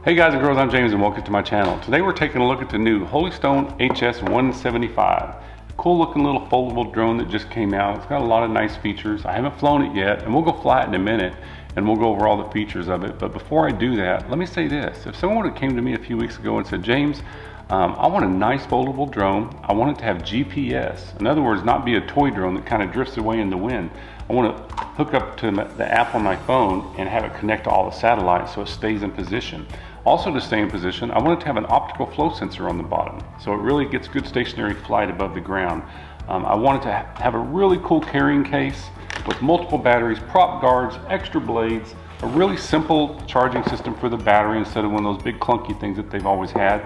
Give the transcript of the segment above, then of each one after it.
Hey guys and girls, I'm James and welcome to my channel. Today we're taking a look at the new Holystone HS175. Cool looking little foldable drone that just came out. It's got a lot of nice features. I haven't flown it yet, and we'll go fly it in a minute and we'll go over all the features of it. But before I do that, let me say this. If someone would have came to me a few weeks ago and said, James, I want a nice foldable drone. I want it to have GPS. In other words, not be a toy drone that kind of drifts away in the wind. I want to hook up to the app on my phone and have it connect to all the satellites so it stays in position. Also, to stay in position, I want it to have an optical flow sensor on the bottom, so it really gets good stationary flight above the ground. I want it to have a really cool carrying case with multiple batteries, prop guards, extra blades, a really simple charging system for the battery instead of one of those big clunky things that they've always had.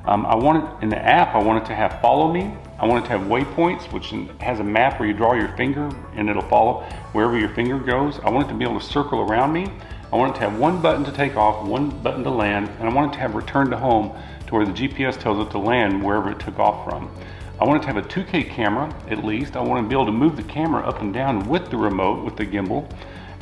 I want it in the app, I want it to have follow me. I want it to have waypoints, which has a map where you draw your finger and it'll follow wherever your finger goes. I want it to be able to circle around me. I want it to have one button to take off, one button to land, and I want it to have return to home to where the GPS tells it to land wherever it took off from. I want it to have a 2K camera, at least. I want to be able to move the camera up and down with the remote, with the gimbal.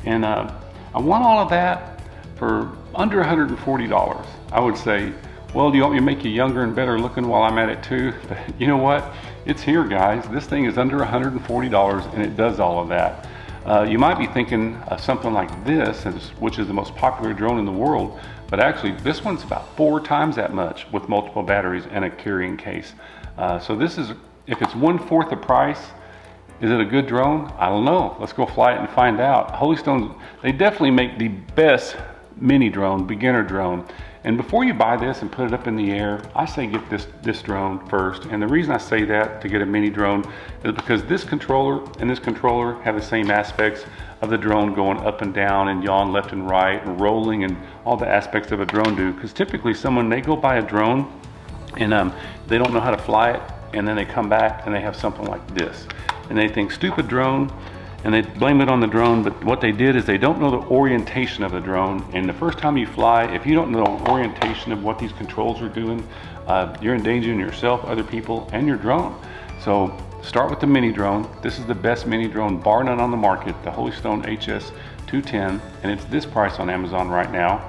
And I want all of that for under $140. I would say, well, do you want me to make you younger and better looking while I'm at it too? But you know what? It's here, guys. This thing is under $140 and it does all of that. You might be thinking of something like this, which is the most popular drone in the world, but actually this one's about 4 times that much with multiple batteries and a carrying case. So this is, if it's 1/4 the price, is it a good drone? I don't know. Let's go fly it and find out. Holystone, they definitely make the best mini drone, beginner drone. And before you buy this and put it up in the air, I say get this drone first. And the reason I say that to get a mini drone is because this controller and this controller have the same aspects of the drone going up and down and yaw left and right and rolling and all the aspects of a drone do. Because typically someone, they go buy a drone and they don't know how to fly it, and then they come back and they have something like this. And they think, stupid drone, and they blame it on the drone, but what they did is they don't know the orientation of the drone. And the first time you fly, if you don't know the orientation of what these controls are doing, you're endangering yourself, other people, and your drone. So start with the mini drone. This is the best mini drone bar none on the market, the Holystone HS210, and it's this price on Amazon right now.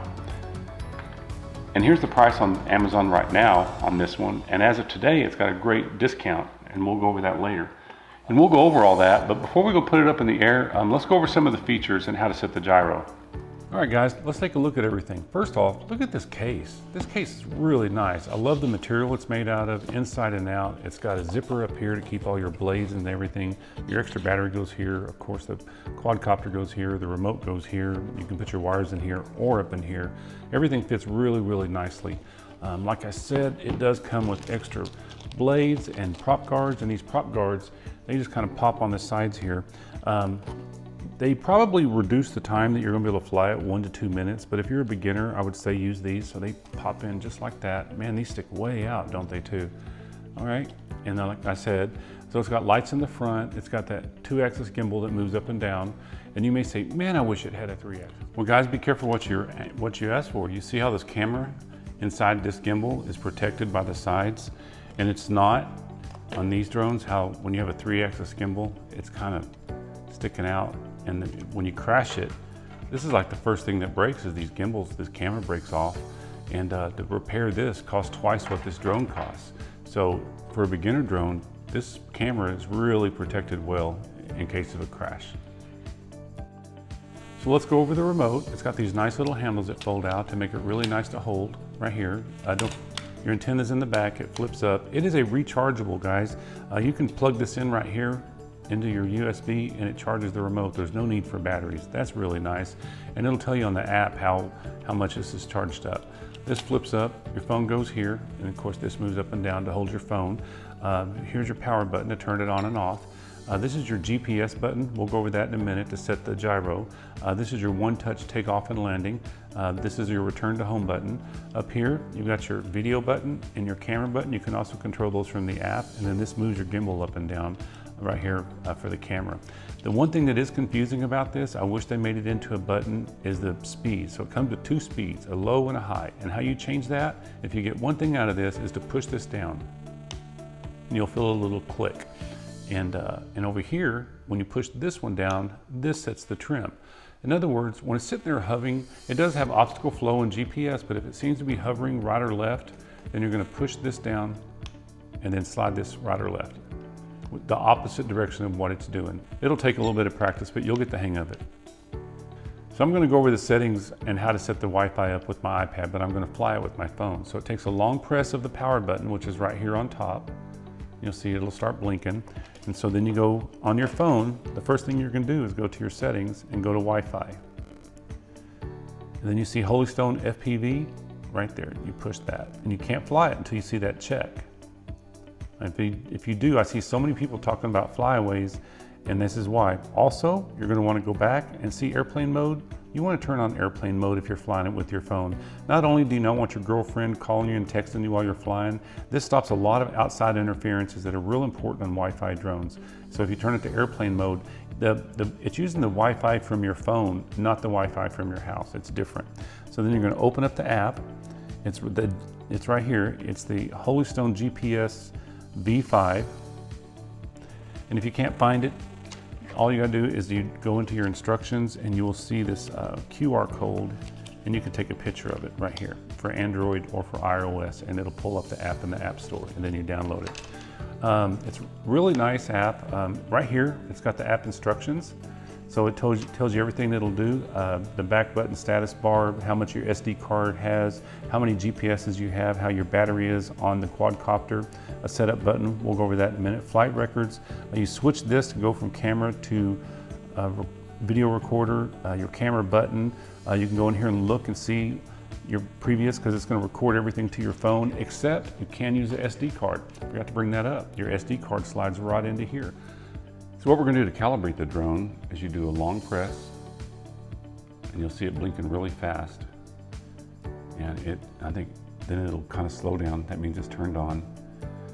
And here's the price on Amazon right now on this one. And as of today, it's got a great discount, and we'll go over that later. And we'll go over all that, but before we go put it up in the air, let's go over some of the features and how to set the gyro. All right guys, let's take a look at everything. First off, look at this case. This case is really nice. I love the material it's made out of, inside and out. It's got a zipper up here to keep all your blades and everything. Your extra battery goes here. Of course, the quadcopter goes here. The remote goes here. You can put your wires in here or up in here. Everything fits really, really nicely. Like I said, it does come with extra blades and prop guards, and these prop guards, they just kind of pop on the sides here. They probably reduce the time that you're going to be able to fly it 1 to 2 minutes, but if you're a beginner, I would say use these. So they pop in just like that. Man, these stick way out, don't they too? All right, and then like I said, so it's got lights in the front. It's got that 2-axis gimbal that moves up and down. And you may say, man, I wish it had a 3-axis. Well guys, be careful what you ask for. You see how this camera inside this gimbal is protected by the sides, and it's not on these drones. How when you have a 3-axis gimbal, it's kind of sticking out, and when you crash it, this is like the first thing that breaks is these gimbals. This camera breaks off, and to repair this costs twice what this drone costs. So for a beginner drone, this camera is really protected well in case of a crash. So let's go over the remote. It's got these nice little handles that fold out to make it really nice to hold right here. Your antenna's in the back, it flips up. It is a rechargeable, guys. You can plug this in right here into your USB and it charges the remote. There's no need for batteries. That's really nice. And it'll tell you on the app how much this is charged up. This flips up, your phone goes here, and of course this moves up and down to hold your phone. Here's your power button to turn it on and off. This is your GPS button. We'll go over that in a minute to set the gyro. This is your one-touch takeoff and landing. This is your return to home button. Up here, you've got your video button and your camera button. You can also control those from the app, and then this moves your gimbal up and down right here for the camera. The one thing that is confusing about this, I wish they made it into a button, is the speed. So it comes with 2 speeds, a low and a high. And how you change that, if you get one thing out of this, is to push this down. And you'll feel a little click. And over here, when you push this one down, this sets the trim. In other words, when it's sitting there hovering, it does have obstacle flow and GPS, but if it seems to be hovering right or left, then you're going to push this down and then slide this right or left, with the opposite direction of what it's doing. It'll take a little bit of practice, but you'll get the hang of it. So I'm going to go over the settings and how to set the Wi-Fi up with my iPad, but I'm going to fly it with my phone. So it takes a long press of the power button, which is right here on top. You'll see it'll start blinking. And so then you go on your phone, the first thing you're going to do is go to your settings and go to Wi-Fi. And then you see Holystone FPV right there. You push that and you can't fly it until you see that check. If you do, I see so many people talking about flyaways, and this is why. Also, you're going to want to go back and see airplane mode. You want to turn on airplane mode if you're flying it with your phone. Not only do you not want your girlfriend calling you and texting you while you're flying, this stops a lot of outside interferences that are real important on Wi-Fi drones. So if you turn it to airplane mode, it's using the Wi-Fi from your phone, not the Wi-Fi from your house. It's different. So then you're going to open up the app. It's right here. It's the Holystone GPS V5. And if you can't find it, all you gotta do is you go into your instructions and you will see this QR code, and you can take a picture of it right here for Android or for iOS, and it'll pull up the app in the App Store, and then you download it. It's a really nice app. Right here, it's got the app instructions. So it tells you everything it'll do, the back button status bar, how much your SD card has, how many GPSs you have, how your battery is on the quadcopter, a setup button, we'll go over that in a minute, flight records. You switch this to go from camera to video recorder, your camera button. You can go in here and look and see your previous, because it's going to record everything to your phone, except you can use the SD card. Forgot to bring that up. Your SD card slides right into here. So what we're going to do to calibrate the drone is you do a long press, and you'll see it blinking really fast. And I think then it'll kind of slow down. That means it's turned on.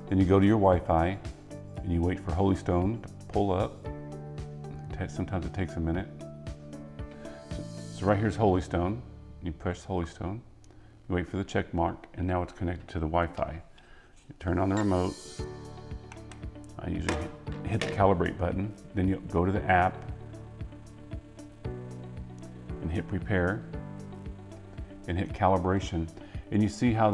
Then you go to your Wi-Fi and you wait for Holystone to pull up. Sometimes it takes a minute. So right here's Holystone. You press Holystone, you wait for the check mark, and now it's connected to the Wi-Fi. You turn on the remote. I usually hit the calibrate button, then you go to the app and hit prepare and hit calibration. And you see how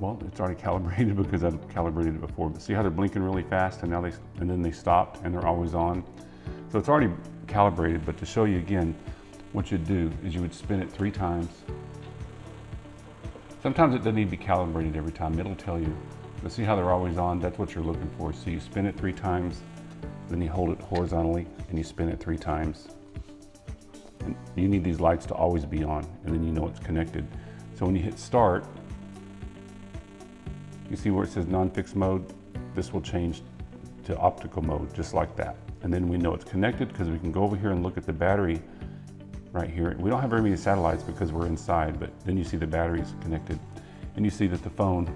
well, it's already calibrated because I've calibrated it before, but see how they're blinking really fast, and then they stopped and they're always on. So it's already calibrated, but to show you again, what you'd do is you would spin it 3 times. Sometimes it doesn't need to be calibrated every time, it'll tell you. But see how they're always on? That's what you're looking for. So you spin it 3 times, then you hold it horizontally and you spin it 3 times. And you need these lights to always be on, and then you know it's connected. So when you hit start, you see where it says non-fixed mode? This will change to optical mode, just like that. And then we know it's connected because we can go over here and look at the battery right here. We don't have very many satellites because we're inside, but then you see the battery's connected. And you see that the phone,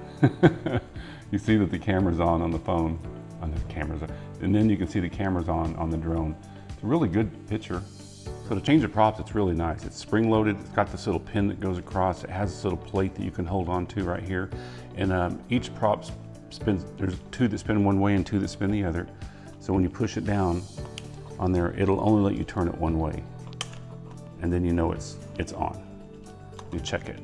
you see that the camera's on the phone, and then you can see the camera's on the drone. It's a really good picture. So to change the props, it's really nice. It's spring loaded, it's got this little pin that goes across, it has this little plate that you can hold on to right here. And each prop spins, there's 2 that spin one way and 2 that spin the other. So when you push it down on there, it'll only let you turn it one way. And then you know it's on. You check it.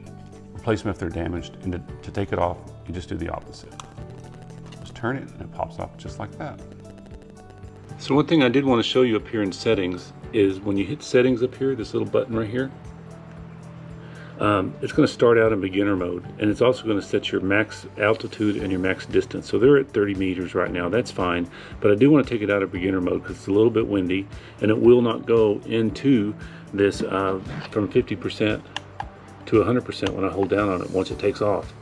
Replace them if they're damaged, and to take it off, you just do the opposite. Just turn it and it pops off just like that. So one thing I did want to show you up here in settings is when you hit settings up here, this little button right here, it's going to start out in beginner mode, and it's also going to set your max altitude and your max distance. So they're at 30 meters right now, that's fine, but I do want to take it out of beginner mode because it's a little bit windy, and it will not go into this from 50% to 100% when I hold down on it once it takes off.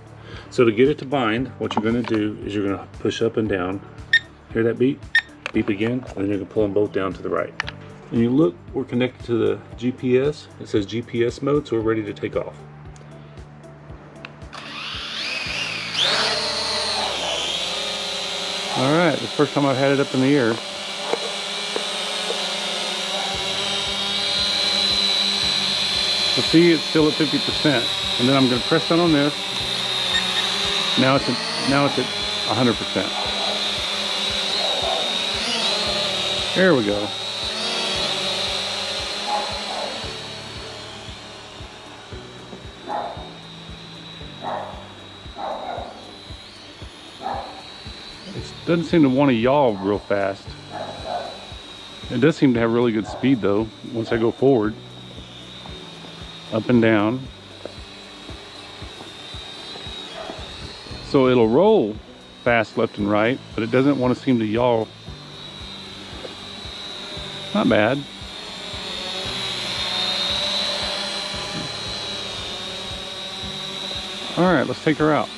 So to get it to bind, what you're going to do is you're going to push up and down. Hear that beep? Beep again, and then you can pull them both down to the right. And you look, we're connected to the GPS. It says GPS mode, so we're ready to take off. All right, the first time I've had it up in the air. So see, it's still at 50%, and then I'm going to press down on this. Now it's at 100%. There we go. Doesn't seem to want to yaw real fast. It does seem to have really good speed though, once I go forward. Up and down. So it'll roll fast left and right, but it doesn't want to seem to yaw. Not bad. All right, let's take her out.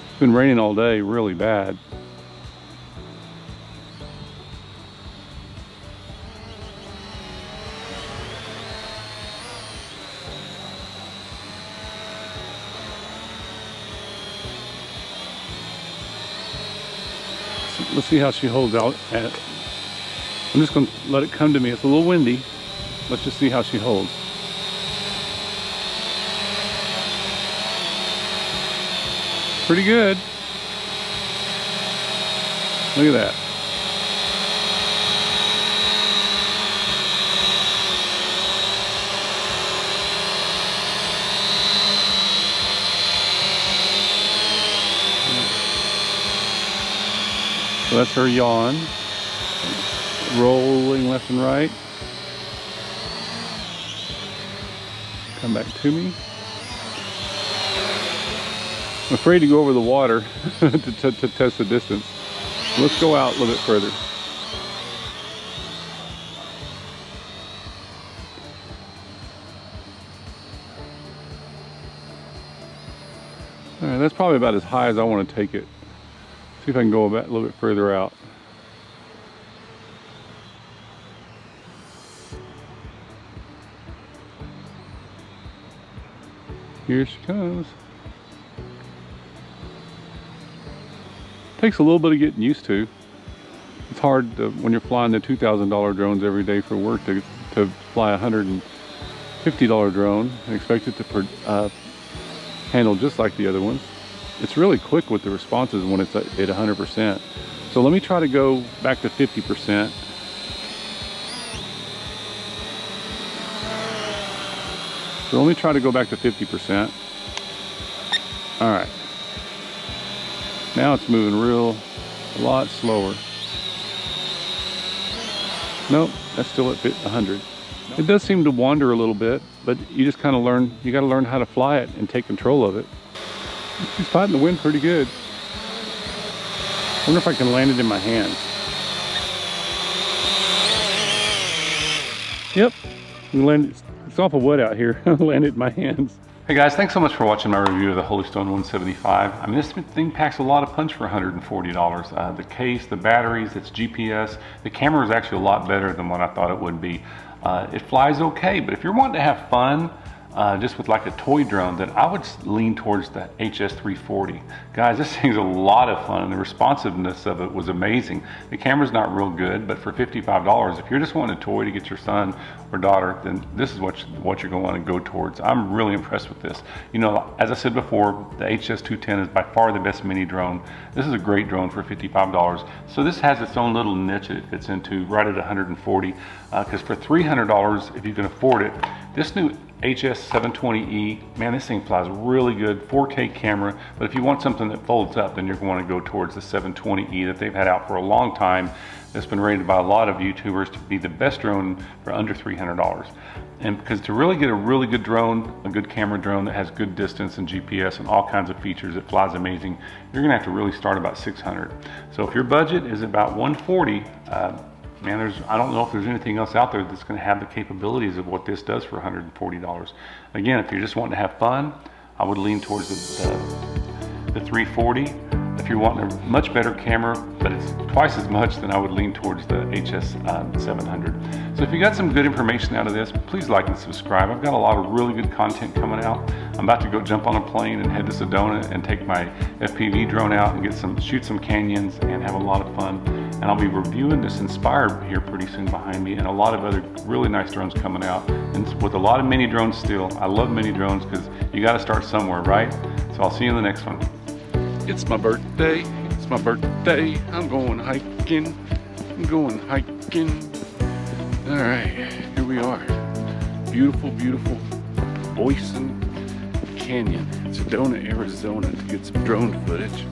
It's been raining all day, really bad. Let's see how she holds out at. I'm just going to let it come to me. It's a little windy. Let's just see how she holds. Pretty good. Look at that. So that's her yawn. Rolling left and right. Come back to me. I'm afraid to go over the water to test the distance. Let's go out a little bit further. All right, that's probably about as high as I want to take it. See if I can go a little bit further out. Here she comes. Takes a little bit of getting used to. It's hard to, when you're flying the $2,000 drones every day for work to fly a $150 drone and expect it to handle just like the other ones. It's really quick with the responses when it's at 100%. So let me try to go back to 50%. So let me try to go back to 50%. All right. Now it's moving a lot slower. Nope, that's still at 100. It does seem to wander a little bit, but you just kind of you got to learn how to fly it and take control of it. She's fighting the wind pretty good. I wonder if I can land it in my hands. Yep, it's awful wet out here. Landed in my hands. Hey guys, thanks so much for watching my review of the Holystone 175. I mean, this thing packs a lot of punch for $140. The case, the batteries, its GPS, the camera is actually a lot better than what I thought it would be. It flies okay, but if you're wanting to have fun, just with like a toy drone, then I would lean towards the HS340. Guys, this thing's a lot of fun and the responsiveness of it was amazing. The camera's not real good, but for $55, if you're just wanting a toy to get your son or daughter, then this is what you're going to want to go towards. I'm really impressed with this. You know, as I said before, the HS210 is by far the best mini drone. This is a great drone for $55. So this has its own little niche it fits into right at $140, because for $300, if you can afford it, this new HS720E, man, this thing flies really good, 4K camera, but if you want something that folds up, then you're going to go towards the 720E that they've had out for a long time. That's been rated by a lot of YouTubers to be the best drone for under $300. And because to really get a really good drone, a good camera drone that has good distance and GPS and all kinds of features that flies amazing, you're gonna have to really start about $600. So if your budget is about $140, man, I don't know if there's anything else out there that's going to have the capabilities of what this does for $140. Again, if you're just wanting to have fun, I would lean towards the 340. If you're wanting a much better camera, but it's twice as much, then I would lean towards the HS700. So if you got some good information out of this, please like and subscribe. I've got a lot of really good content coming out. I'm about to go jump on a plane and head to Sedona and take my FPV drone out and shoot some canyons and have a lot of fun. And I'll be reviewing this Inspire here pretty soon behind me, and a lot of other really nice drones coming out. And with a lot of mini drones still. I love mini drones because you got to start somewhere, right? So I'll see you in the next one. It's my birthday. It's my birthday. I'm going hiking. I'm going hiking. All right, here we are. Beautiful, beautiful Boyson, Canyon, Sedona, Arizona to get some drone footage.